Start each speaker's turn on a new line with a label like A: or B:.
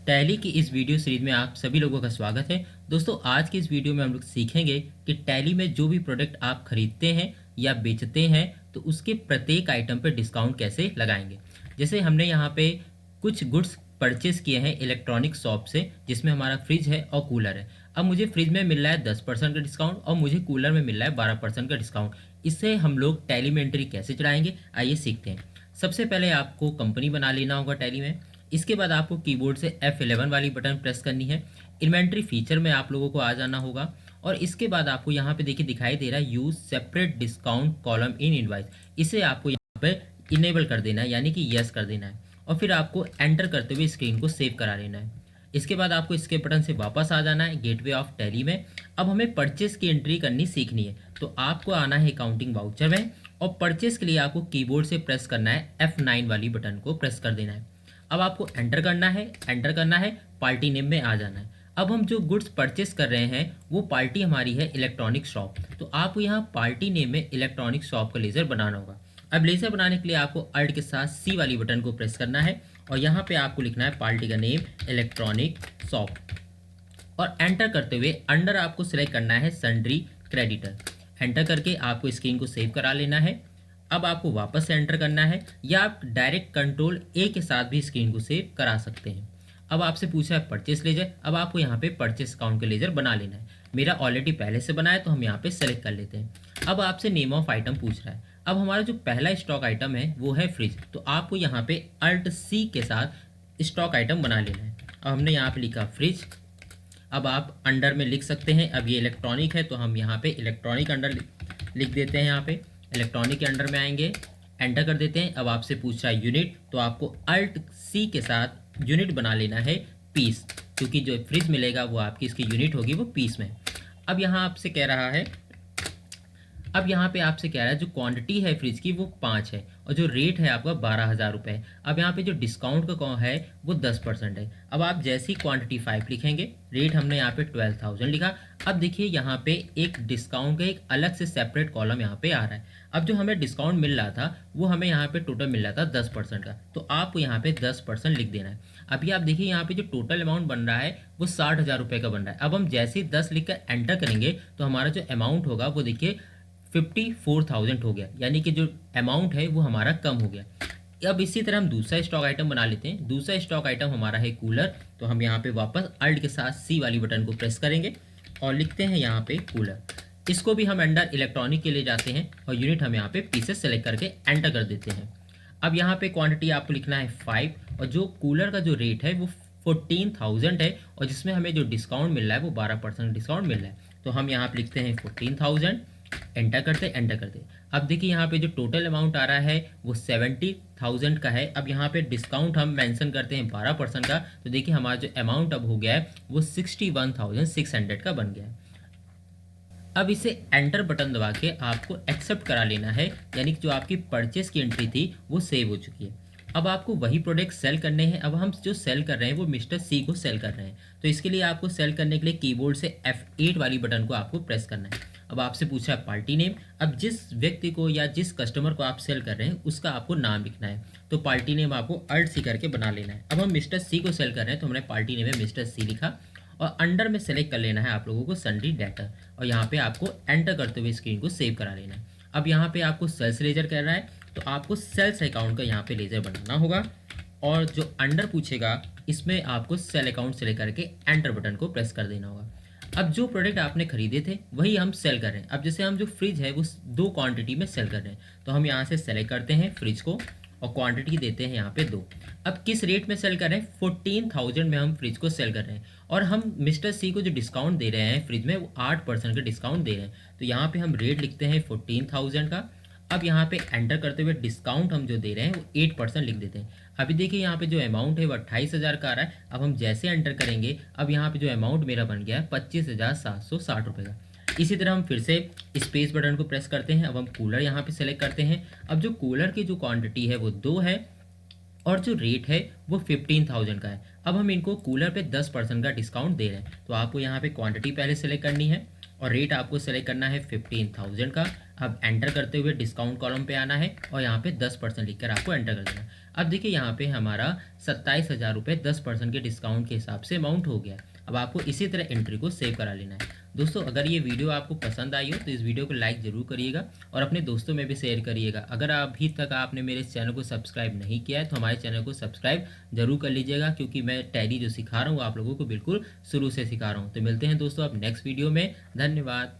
A: Tally की इस video series में आप सभी लोगों का स्वागत है। दोस्तों, आज की इस वीडियो में हम लोग सीखेंगे कि टैली में जो भी प्रोडक्ट आप खरीदते हैं या बेचते हैं तो उसके प्रत्येक आइटम पर डिस्काउंट कैसे लगाएंगे। जैसे हमने यहाँ पे कुछ गुड्स परचेस किए हैं इलेक्ट्रॉनिक शॉप से, जिसमें हमारा फ्रिज है और कूलर है। अब मुझे फ्रिज में मिल रहा है 10% का डिस्काउंट और मुझे कूलर में मिल रहा है 12% का डिस्काउंट। इससे हम लोग टैली में एंट्री कैसे चढ़ाएंगे, आइए सीखते हैं। सबसे पहले आपको कंपनी बना लेना होगा टैली में। इसके बाद आपको कीबोर्ड से F11 वाली बटन प्रेस करनी है। इन्वेंट्री फीचर में आप लोगों को आ जाना होगा और इसके बाद आपको यहाँ पे देखिए दिखाई दे रहा है use separate discount column in invoice. इसे आपको यहाँ पे इनेबल कर देना है, यानी कि यस कर देना है और फिर आपको एंटर करते हुए स्क्रीन को सेव करा लेना है। इसके बाद आपको इसके बटन से वापस आ जाना है गेटवे ऑफ टैली में। अब हमें परचेस की एंट्री करनी सीखनी है, तो आपको आना है अकाउंटिंग वाउचर में और परचेस के लिए आपको कीबोर्ड से प्रेस करना है F9 वाली बटन को प्रेस कर देना है। अब आपको एंटर करना है, पार्टी नेम में आ जाना है। अब हम जो गुड्स परचेस कर रहे हैं वो पार्टी हमारी है इलेक्ट्रॉनिक शॉप, तो आपको यहाँ पार्टी नेम में इलेक्ट्रॉनिक शॉप का लेजर बनाना होगा। अब लेजर बनाने के लिए आपको अल्ट के साथ सी वाली बटन को प्रेस करना है और यहाँ पे आपको लिखना है पार्टी का नेम इलेक्ट्रॉनिक शॉप और एंटर करते हुए अंडर आपको सिलेक्ट करना है सन्ड्री क्रेडिटर। एंटर करके आपको स्क्रीन को सेव करा लेना है। अब आपको वापस से एंटर करना है या आप डायरेक्ट कंट्रोल ए के साथ भी स्क्रीन को सेव करा सकते हैं। अब आपसे पूछा है परचेस लेजर, अब आपको यहाँ पे परचेस अकाउंट का लेजर बना लेना है। मेरा ऑलरेडी पहले से बना है तो हम यहाँ पे सेलेक्ट कर लेते हैं। अब आपसे नेम ऑफ आइटम पूछ रहा है। अब हमारा जो पहला स्टॉक आइटम है वो है फ्रिज, तो आपको यहाँ पे अल्ट सी के साथ स्टॉक आइटम बना लेना है। अब हमने यहाँ पे लिखा फ्रिज। अब आप अंडर में लिख सकते हैं, अब ये इलेक्ट्रॉनिक है तो हम यहाँ पे इलेक्ट्रॉनिक अंडर लिख देते हैं। यहाँ पे इलेक्ट्रॉनिक के अंडर में आएंगे, एंटर कर देते हैं। अब आपसे पूछ रहा है यूनिट, तो आपको अल्ट सी के साथ यूनिट बना लेना है पीस, क्योंकि जो फ्रिज मिलेगा वो आपकी इसकी यूनिट होगी वो पीस में। अब यहाँ आपसे कह रहा है, अब यहाँ पे आपसे कह रहा है जो क्वांटिटी है फ्रिज की वो 5 है और जो रेट है आपका 12,000 रुपये। अब यहाँ पे जो डिस्काउंट का है वो 10% है। अब आप जैसी क्वांटिटी 5 लिखेंगे, रेट हमने यहाँ पे 12,000 लिखा। अब देखिए यहाँ पे एक डिस्काउंट का एक अलग से सेपरेट कॉलम यहाँ पे आ रहा है। अब जो हमें डिस्काउंट मिल रहा था वो हमें यहाँ पे टोटल मिल रहा था 10% का, तो आपको यहाँ पे 10% लिख देना है। अभी आप देखिए यहाँ पे जो टोटल अमाउंट बन रहा है वो 60,000 रुपये का बन रहा है। अब हम जैसे ही 10 लिख कर एंटर करेंगे तो हमारा जो अमाउंट होगा वो देखिए 54,000 हो गया, यानी कि जो अमाउंट है वो हमारा कम हो गया। अब इसी तरह हम दूसरा स्टॉक आइटम बना लेते हैं। दूसरा स्टॉक आइटम हमारा है कूलर, तो हम यहाँ पे वापस अल्ट के साथ सी वाली बटन को प्रेस करेंगे और लिखते हैं यहाँ पे कूलर। इसको भी हम अंडर इलेक्ट्रॉनिक के लिए जाते हैं और यूनिट हम यहाँ पे पीसेस सेलेक्ट करके एंटर कर देते हैं। अब यहाँ पे क्वांटिटी आपको लिखना है 5 और जो कूलर का जो रेट है वो 14,000 है और जिसमें हमें जो डिस्काउंट मिल रहा है वो 12% डिस्काउंट मिल रहा है, तो हम यहाँ पे लिखते हैं 14,000। एंटर करते। अब देखिए यहाँ पे जो टोटल अमाउंट आ रहा है वो 70,000 का है। अब यहाँ पे डिस्काउंट हम मेंशन करते हैं 12% का, तो देखिए हमारा जो अमाउंट अब हो गया है वो 61,600 का बन गया है। अब इसे एंटर बटन दबा के आपको एक्सेप्ट करा लेना है, यानी कि जो आपकी परचेस की एंट्री थी वो सेव हो चुकी है। अब आपको वही प्रोडक्ट सेल करने हैं। अब हम जो सेल कर रहे हैं वो मिस्टर सी को सेल कर रहे हैं, तो इसके लिए आपको सेल करने के लिए कीबोर्ड से F8 वाली बटन को आपको प्रेस करना है। अब आपसे पूछा है पार्टी नेम। अब जिस व्यक्ति को या जिस कस्टमर को आप सेल कर रहे हैं उसका आपको नाम लिखना है, तो पार्टी नेम आपको अल्ट सी करके बना लेना है। अब हम मिस्टर सी को सेल कर रहे हैं तो हमने पार्टी नेम में मिस्टर सी लिखा और अंडर में सेलेक्ट कर लेना है आप लोगों को सन्ड्री डेटर और यहाँ पे आपको एंटर करते हुए स्क्रीन को सेव करा लेना है। अब यहाँ पे आपको सेल्स लेजर कर रहा है तो आपको सेल्स अकाउंट का यहाँ पे लेजर बनाना होगा और जो अंडर पूछेगा इसमें आपको सेल अकाउंट सेलेक्ट करके एंटर बटन को प्रेस कर देना होगा। अब जो प्रोडक्ट आपने खरीदे थे वही हम सेल कर रहे हैं। अब जैसे हम जो फ्रिज है वो 2 क्वांटिटी में सेल कर रहे हैं, तो हम यहाँ से सेलेक्ट करते हैं फ्रिज को और क्वांटिटी देते हैं यहाँ पे 2। अब किस रेट में सेल कर रहे हैं, 14,000 में हम फ्रिज को सेल कर रहे हैं और हम मिस्टर सी को जो डिस्काउंट दे रहे हैं फ्रिज में वो 8% का डिस्काउंट दे रहे हैं, तो यहाँ पे हम रेट लिखते हैं 14,000 का। अब यहाँ पे एंटर करते हुए डिस्काउंट हम जो दे रहे हैं वो 8% लिख देते हैं। अभी देखिए यहाँ पे जो अमाउंट है वो 28,000 का आ रहा है। अब हम जैसे एंटर करेंगे, अब यहाँ पे जो अमाउंट मेरा बन गया है 25,760 रुपये का। इसी तरह हम फिर से स्पेस बटन को प्रेस करते हैं। अब हम कूलर यहाँ पे सेलेक्ट करते हैं। अब जो कूलर की जो क्वांटिटी है वो 2 है और जो रेट है वो 15,000 का है। अब हम इनको कूलर पे 10% का डिस्काउंट दे रहे हैं, तो आपको यहाँ पे क्वांटिटी पहले सेलेक्ट करनी है और रेट आपको सेलेक्ट करना है 15,000 का। अब एंटर करते हुए डिस्काउंट कॉलम पे आना है और यहाँ पे 10% लिखकर आपको एंटर कर देना। अब देखिए यहाँ पे हमारा 27,000 रुपये 10% के डिस्काउंट के हिसाब से अमाउंट हो गया। अब आपको इसी तरह एंट्री को सेव करा लेना है। दोस्तों अगर ये वीडियो आपको पसंद आई हो तो इस वीडियो को लाइक ज़रूर करिएगा और अपने दोस्तों में भी शेयर करिएगा। अगर अभी तक आपने मेरे इस चैनल को सब्सक्राइब नहीं किया है तो हमारे चैनल को सब्सक्राइब जरूर कर लीजिएगा, क्योंकि मैं टैली जो सिखा रहा हूँ आप लोगों को बिल्कुल शुरू से सिखा रहा हूँ। तो मिलते हैं दोस्तों अब नेक्स्ट वीडियो में। धन्यवाद।